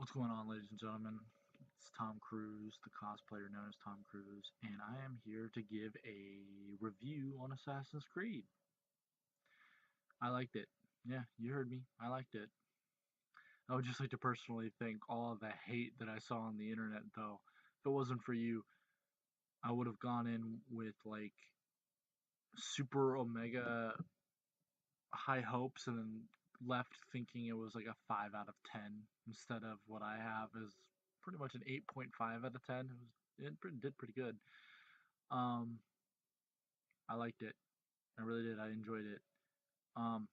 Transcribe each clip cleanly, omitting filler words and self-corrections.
What's going on, ladies and gentlemen? It's Tom Cruise, the cosplayer known as Tom Cruise, and I am here to give a review on Assassin's Creed. I liked it. Yeah, you heard me. I liked it. I would just like to personally thank all of the hate that I saw on the internet, though. If it wasn't for you, I would have gone in with like super omega high hopes and then left thinking it was like a 5 out of 10 instead of what I have is pretty much an 8.5 out of 10. It did pretty good. Um, I liked it. I really did. I enjoyed it. Um,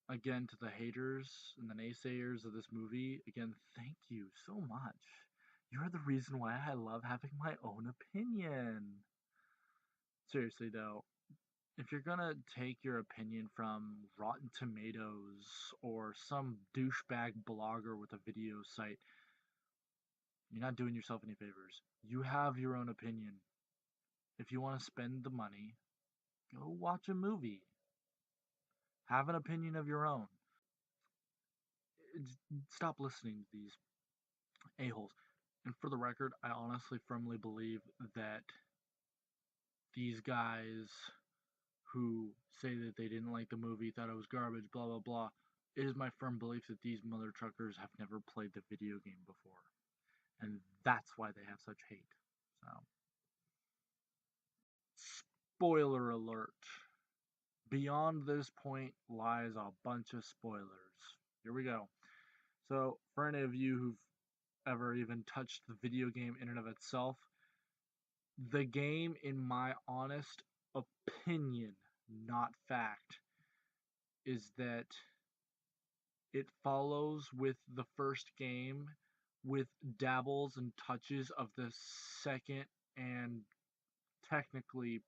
again, to the haters and the naysayers of this movie, again, thank you so much. You're the reason why I love having my own opinion. Seriously, though, if you're gonna take your opinion from Rotten Tomatoes or some douchebag blogger with a video site, you're not doing yourself any favors. You have your own opinion. If you want to spend the money, go watch a movie. Have an opinion of your own. Stop listening to these a-holes. And for the record, I honestly firmly believe that these guys who say that they didn't like the movie, thought it was garbage, blah blah blah, it is my firm belief that these mother truckers have never played the video game before. And that's why they have such hate. So, spoiler alert. Beyond this point lies a bunch of spoilers. Here we go. So, for any of you who've ever even touched the video game in and of itself, the game, in my honest opinion, not fact, is that it follows with the first game with dabbles and touches of the second and technically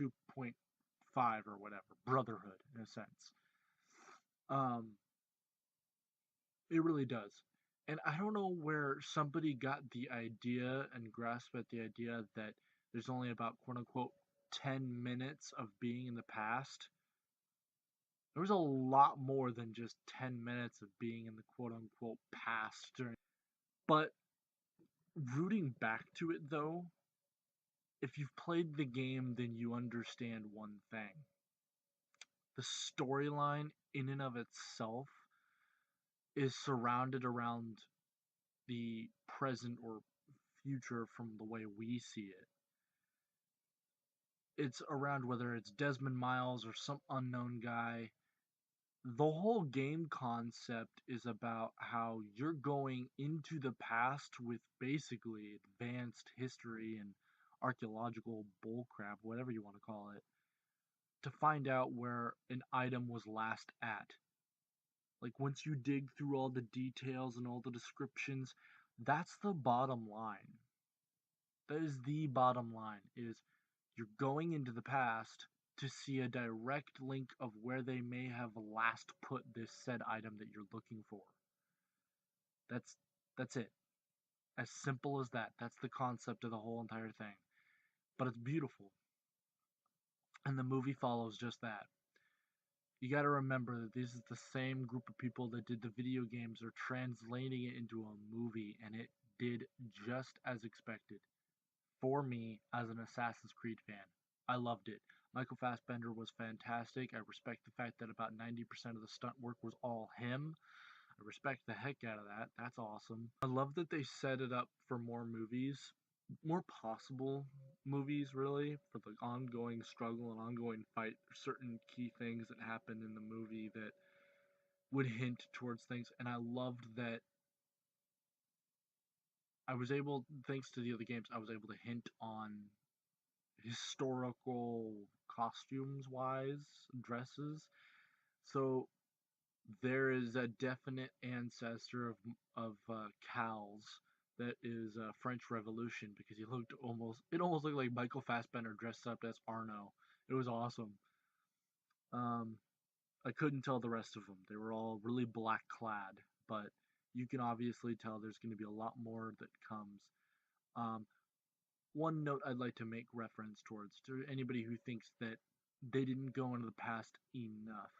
2.5 or whatever, Brotherhood, in a sense. Um, it really does. And I don't know where somebody got the idea and grasped at the idea that there's only about quote unquote 10 minutes of being in the past. There was a lot more than just 10 minutes of being in the quote unquote past during. But rooting back to it though, if you've played the game, then you understand one thing. The storyline in and of itself is surrounded around the present or future from the way we see it. It's around whether it's Desmond Miles or some unknown guy. The whole game concept is about how you're going into the past with basically advanced history and archaeological bullcrap, whatever you want to call it, to find out where an item was last at. Like once you dig through all the details and all the descriptions, that's the bottom line. That is the bottom line is you're going into the past to see a direct link of where they may have last put this said item that you're looking for. That's that's it. As simple as that. That's the concept of the whole entire thing. But it's beautiful. And the movie follows just that. You got to remember that this is the same group of people that did the video games are translating it into a movie and it did just as expected. For me as an Assassin's Creed fan. I loved it. Michael Fassbender was fantastic. I respect the fact that about 90% of the stunt work was all him. I respect the heck out of that. That's awesome. I love that they set it up for more movies, more possible movies, really, for the ongoing struggle and ongoing fight. Certain key things that happened in the movie that would hint towards things, and I loved that I was able, thanks to the other games, I was able to hint on historical costumes wise dresses. So there is a definite ancestor of Cal's that is French Revolution because he looked almost it almost looked like Michael Fassbender dressed up as Arno. It was awesome. Um, I couldn't tell the rest of them. They were all really black clad, but you can obviously tell there's going to be a lot more that comes. Um, one note I'd like to make reference towards to anybody who thinks that they didn't go into the past enough.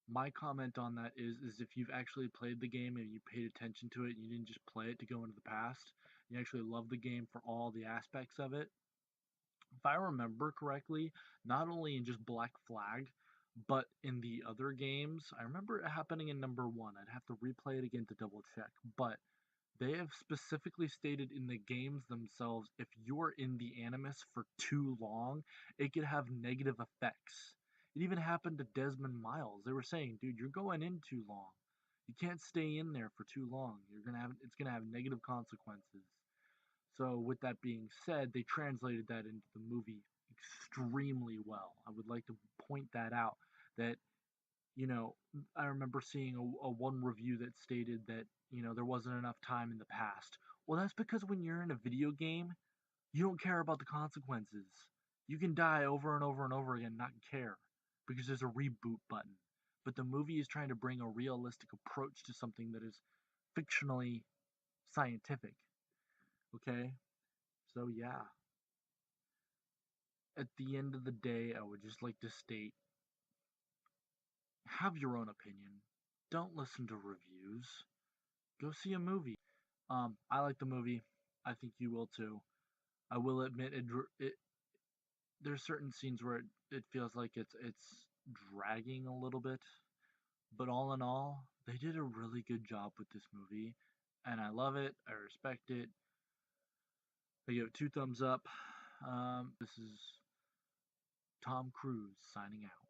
My comment on that is if you've actually played the game and you paid attention to it, and you didn't just play it to go into the past, you actually love the game for all the aspects of it. If I remember correctly, not only in just Black Flag, but in the other games, I remember it happening in number one. I'd have to replay it again to double check, but they have specifically stated in the games themselves if you're in the Animus for too long, it could have negative effects. It even happened to Desmond Miles. They were saying, dude, you're going in too long. You can't stay in there for too long. It's gonna have negative consequences. So with that being said, they translated that into the movie extremely well. I would like to point that out that you know, I remember seeing a one review that stated that, there wasn't enough time in the past. Well, that's because when you're in a video game, you don't care about the consequences. You can die over and over and over again, and not care, because there's a reboot button. But the movie is trying to bring a realistic approach to something that is fictionally scientific. Okay? So, yeah. At the end of the day, I would just like to state have your own opinion. Don't listen to reviews. Go see a movie. I like the movie. I think you will too. I will admit it there's certain scenes where it feels like it's dragging a little bit, but all in all, they did a really good job with this movie, and I love it. I respect it. I give it 2 thumbs up. This is Tom Cruise signing out.